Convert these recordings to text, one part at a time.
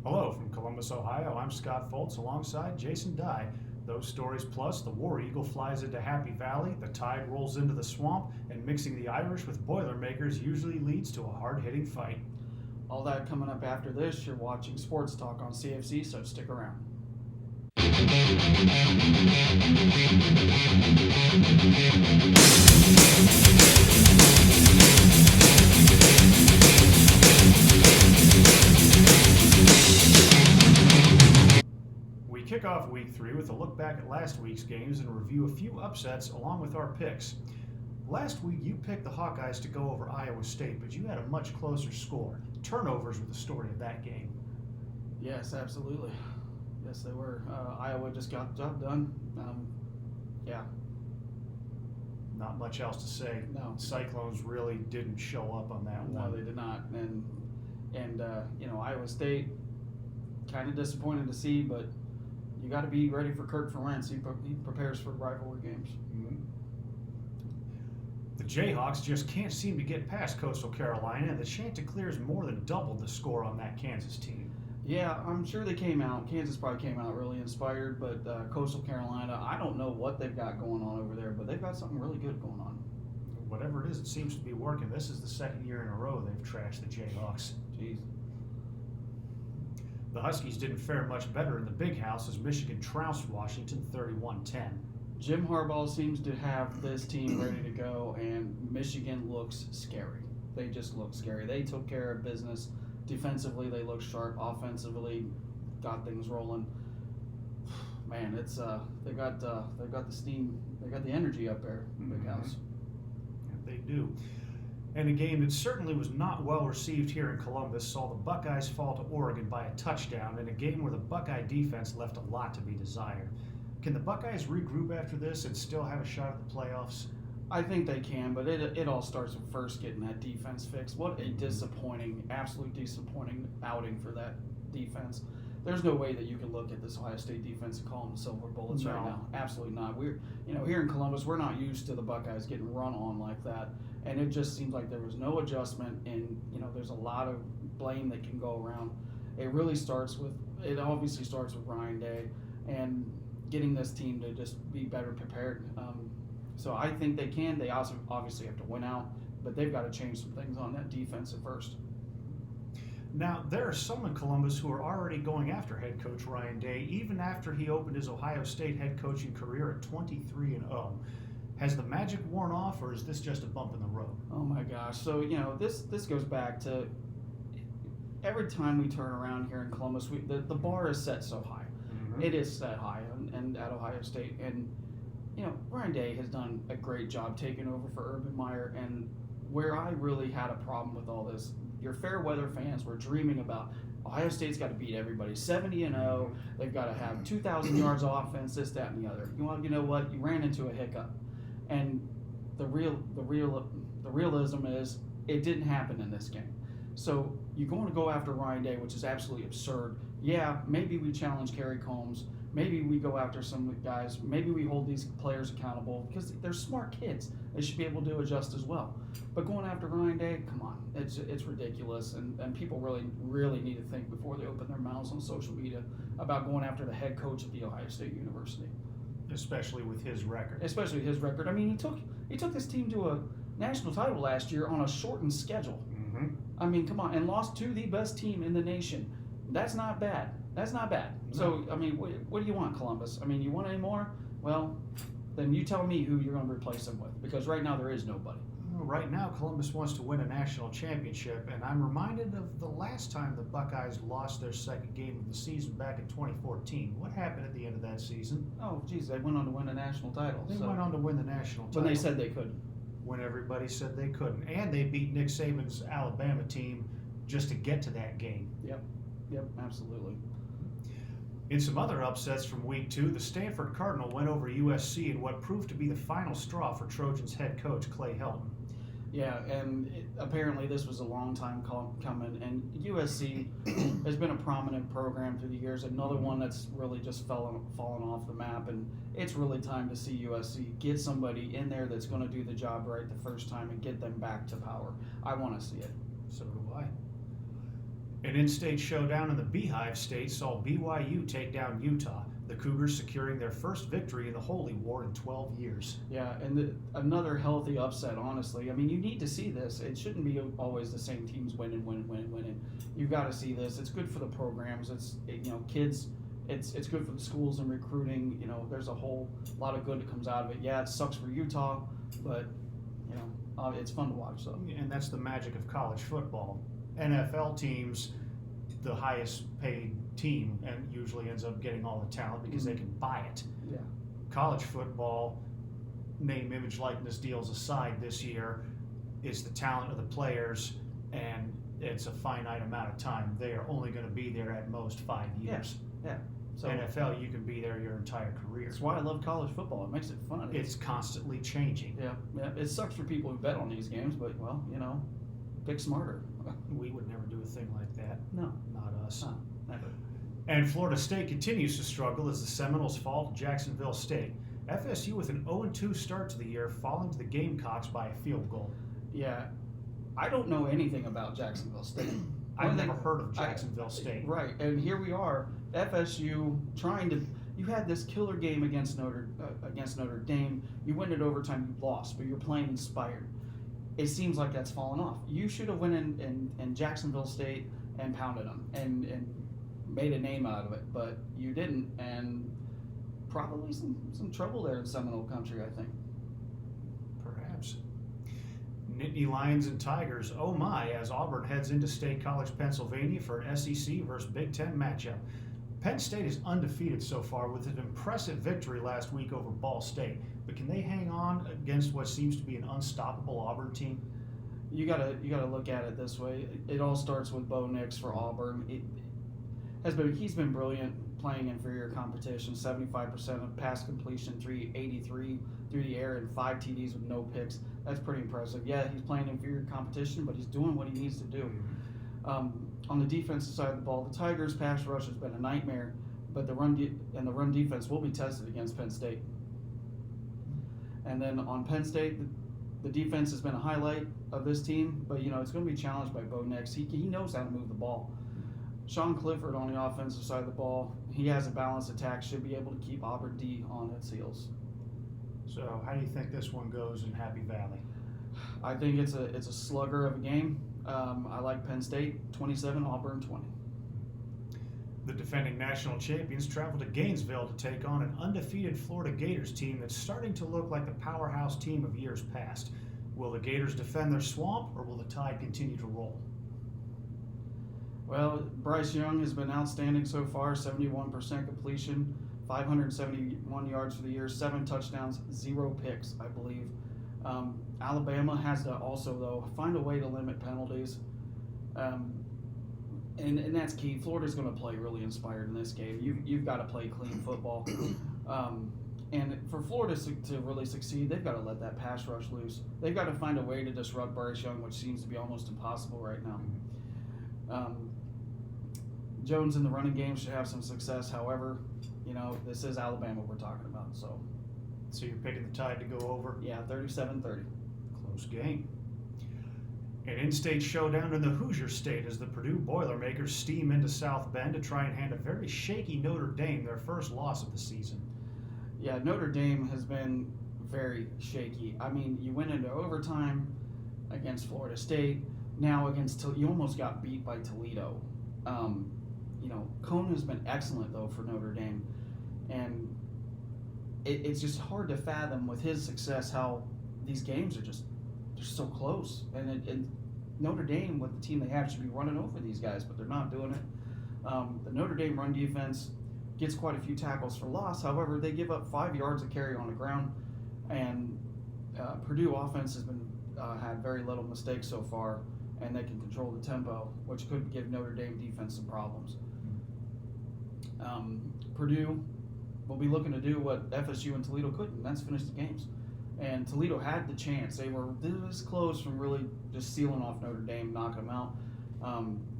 Hello from Columbus, Ohio. I'm Scott Foltz alongside Jason Dye. Those stories plus the War Eagle flies into Happy Valley, the Tide rolls into the swamp, and mixing the Irish with Boilermakers usually leads to a hard-hitting fight. All that coming up after this. You're watching Sports Talk on CFC, so stick around. We kick off week 3 with a look back at last week's games and review a few upsets along with our picks. Last week you picked the Hawkeyes to go over Iowa State, but you had a much closer score. Turnovers were the story of that game. Yes, absolutely. Yes, they were. Iowa just got the job done. Yeah, Not much else to say. no, Cyclones really didn't show up on that no, one. they did not. And Iowa State, kind of disappointed to see, but you got to be ready for Kirk Ferentz. He prepares for rivalry games. The Jayhawks just can't seem to get past Coastal Carolina, and the Chanticleers more than doubled the score on that Kansas team. Yeah, I'm sure they came out. Kansas probably came out really inspired, but Coastal Carolina, I don't know what they've got going on over there, but they've got something really good going on. Whatever it is, it seems to be working. This is the second year in a row they've trashed the Jayhawks. Jeez. The Huskies didn't fare much better in the Big House as Michigan trounced Washington 31-10. Jim Harbaugh seems to have this team ready to go, and Michigan looks scary. They just look scary. They took care of business. Defensively, they look sharp. Offensively, got things rolling. Man, it's they've got the steam. They got the energy up there, in the Big House. Yeah, they do. And a game that certainly was not well received here in Columbus saw the Buckeyes fall to Oregon by a touchdown in a game where the Buckeye defense left a lot to be desired. Can the Buckeyes regroup after this and still have a shot at the playoffs? I think they can, but it all starts with first getting that defense fixed. What a disappointing, absolute disappointing outing for that defense. There's no way that you can look at this Ohio State defense and call them the silver bullets right No. now. Absolutely not. We're here in Columbus, we're not used to the Buckeyes getting run on like that, and it just seems like there was no adjustment. And there's a lot of blame that can go around. It obviously starts with Ryan Day and getting this team to just be better prepared. So I think they can. They also obviously have to win out, but they've got to change some things on that defense at first. Now, there are some in Columbus who are already going after head coach Ryan Day, even after he opened his Ohio State head coaching career at 23-0. Has the magic worn off, or is this just a bump in the road? Oh my gosh! So this goes back to every time we turn around here in Columbus, the bar is set so high. It is set high, and at Ohio State, and Ryan Day has done a great job taking over for Urban Meyer. And where I really had a problem with all this, your fair weather fans were dreaming about Ohio State's got to beat everybody 70-0. They've got to have 2,000 yards of offense, this, that, and the other. You know what? You ran into a hiccup, and the realism is it didn't happen in this game. So you're going to go after Ryan Day, which is absolutely absurd. Yeah, maybe we challenge Kerry Combs. Maybe we go after some guys. Maybe we hold these players accountable because they're smart kids. They should be able to adjust as well. But going after Ryan Day, come on, it's ridiculous. And people really need to think before they open their mouths on social media about going after the head coach at the Ohio State University. Especially with his record. Especially his record. I mean, he took this team to a national title last year on a shortened schedule. I mean, come on, and lost to the best team in the nation. That's not bad. That's not bad. No. So, I mean, what do you want, Columbus? I mean, you want any more? Well, then you tell me who you're going to replace them with, because right now there is nobody. Well, right now, Columbus wants to win a national championship, and I'm reminded of the last time the Buckeyes lost their second game of the season back in 2014. What happened at the end of that season? Oh, geez, they went on to win a national title. They went on to win the national title. When they said they couldn't. When everybody said they couldn't. And they beat Nick Saban's Alabama team just to get to that game. Yep, absolutely. In some other upsets from week 2, the Stanford Cardinal went over USC in what proved to be the final straw for Trojans head coach Clay Helton. Yeah, and apparently this was a long time coming, and USC has been a prominent program through the years. Another one that's really just fallen off the map, and it's really time to see USC get somebody in there that's going to do the job right the first time and get them back to power. I want to see it. So do I. An in-state showdown in the Beehive State saw BYU take down Utah, the Cougars securing their first victory in the Holy War in 12 years. Yeah, and another healthy upset, honestly. I mean, you need to see this. It shouldn't be always the same teams winning. You've got to see this. It's good for the programs. Kids. It's good for the schools and recruiting. There's a whole lot of good that comes out of it. Yeah, it sucks for Utah, but it's fun to watch. So. And that's the magic of college football. NFL teams, the highest paid team, and usually ends up getting all the talent because they can buy it. Yeah. College football, name, image, likeness deals aside this year, is the talent of the players, and it's a finite amount of time. They are only going to be there at most 5 years. Yeah. So NFL, you can be there your entire career. that's why I love college football. It makes it fun. It's constantly changing. Yeah. It sucks for people who bet on these games, but pick smarter. We would never do a thing like that. No. Not us. No, never. And Florida State continues to struggle as the Seminoles fall to Jacksonville State. FSU with an 0-2 start to the year, falling to the Gamecocks by a field goal. Yeah. I don't know anything about Jacksonville State. I've never heard of Jacksonville State. Right, and here we are, FSU trying to. You had this killer game against Notre Dame. You win it overtime, you lost, but you're playing inspired. It seems like that's fallen off. You should have went in Jacksonville State and pounded them and made a name out of it, but you didn't, and probably some trouble there in Seminole country, I think. Perhaps. Nittany Lions and Tigers, oh my, as Auburn heads into State College, Pennsylvania for an SEC versus Big Ten matchup. Penn State is undefeated so far with an impressive victory last week over Ball State, but can they hang on against what seems to be an unstoppable Auburn team? You gotta look at it this way. It all starts with Bo Nix for Auburn. He's been brilliant playing inferior competition. 75% of pass completion, 383 through the air, and 5 TDs with no picks. That's pretty impressive. Yeah, he's playing inferior competition, but he's doing what he needs to do. On the defensive side of the ball, the Tigers' pass rush has been a nightmare, but the run defense will be tested against Penn State. And then on Penn State, the defense has been a highlight of this team, but it's going to be challenged by Bo Nix. He knows how to move the ball. Sean Clifford on the offensive side of the ball, he has a balanced attack, should be able to keep Auburn D on its heels. So how do you think this one goes in Happy Valley? I think it's a slugger of a game. I like Penn State 27, Auburn 20. The defending national champions travel to Gainesville to take on an undefeated Florida Gators team that's starting to look like the powerhouse team of years past. Will the Gators defend their swamp, or will the Tide continue to roll? Well, Bryce Young has been outstanding so far, 71% completion, 571 yards for the year, 7 touchdowns, 0 picks, I believe. Alabama has to also, though, find a way to limit penalties. And that's key. Florida's going to play really inspired in this game. You've got to play clean football. And for Florida to really succeed, they've got to let that pass rush loose. They've got to find a way to disrupt Bryce Young, which seems to be almost impossible right now. Jones in the running game should have some success. However, this is Alabama we're talking about. So you're picking the Tide to go over? Yeah, 37-30. Close game. An in-state showdown in the Hoosier State as the Purdue Boilermakers steam into South Bend to try and hand a very shaky Notre Dame their first loss of the season. Yeah, Notre Dame has been very shaky. I mean, you went into overtime against Florida State. Now you almost got beat by Toledo. Cone has been excellent, though, for Notre Dame. And it's just hard to fathom with his success how these games are just so close. And Notre Dame, with the team they have, should be running over these guys, but they're not doing it. The Notre Dame run defense gets quite a few tackles for loss. However, they give up 5 yards of carry on the ground. And Purdue offense has been had very little mistakes so far, and they can control the tempo, which could give Notre Dame defense some problems. Purdue will be looking to do what FSU and Toledo couldn't, and that's finish the games. And Toledo had the chance. They were this close from really just sealing off Notre Dame, knocking them out.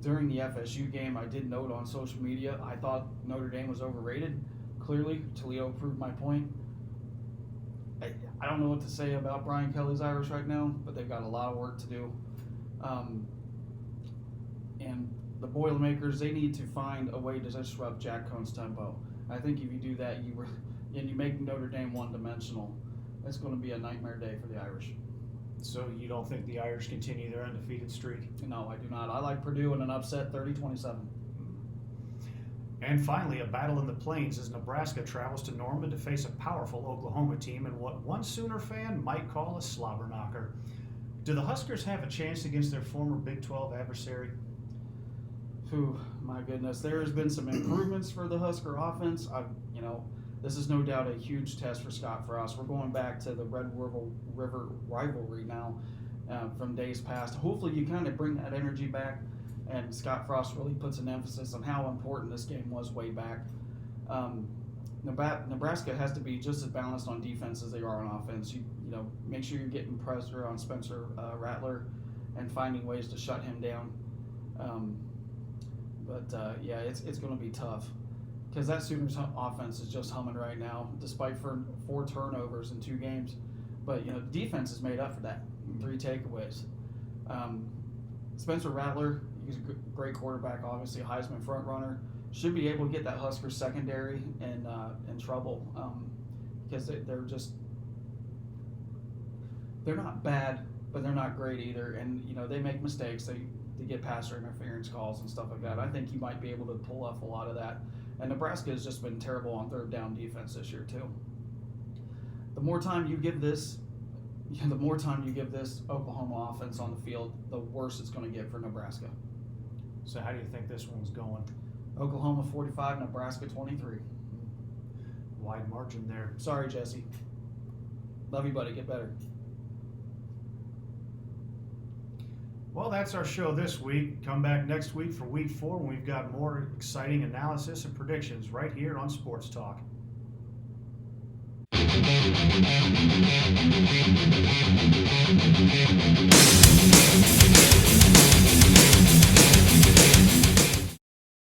During the FSU game, I did note on social media, I thought Notre Dame was overrated. Clearly, Toledo proved my point. I don't know what to say about Brian Kelly's Irish right now, but they've got a lot of work to do. And the Boilermakers, they need to find a way to disrupt Jack Cohn's tempo. I think if you do that, and you make Notre Dame one-dimensional, it's going to be a nightmare day for the Irish. So you don't think the Irish continue their undefeated streak? No, I do not. I like Purdue in an upset 30-27. And finally, a battle in the plains as Nebraska travels to Norman to face a powerful Oklahoma team in what one Sooner fan might call a slobber knocker. Do the Huskers have a chance against their former Big 12 adversary? Whew, my goodness, there has been some improvements for the Husker offense. This is no doubt a huge test for Scott Frost. We're going back to the Red River rivalry now from days past. Hopefully you kind of bring that energy back, and Scott Frost really puts an emphasis on how important this game was way back. Nebraska has to be just as balanced on defense as they are on offense. You make sure you're getting pressure on Spencer Rattler and finding ways to shut him down. It's going to be tough because that Sooners offense is just humming right now, despite 4 turnovers in 2 games. But the defense is made up for that. 3 takeaways. Spencer Rattler, he's a great quarterback, obviously a Heisman front runner. Should be able to get that Husker secondary in trouble because they're not bad, but they're not great either. And they make mistakes. They get passer interference calls and stuff like that. I think you might be able to pull off a lot of that. And Nebraska has just been terrible on third down defense this year too. The more time you give this Oklahoma offense on the field, the worse it's going to get for Nebraska. So how do you think this one's going? Oklahoma 45, Nebraska 23. Wide margin there. Sorry, Jesse. Love you, buddy. Get better. Well, that's our show this week. Come back next week for week 4 when we've got more exciting analysis and predictions right here on Sports Talk.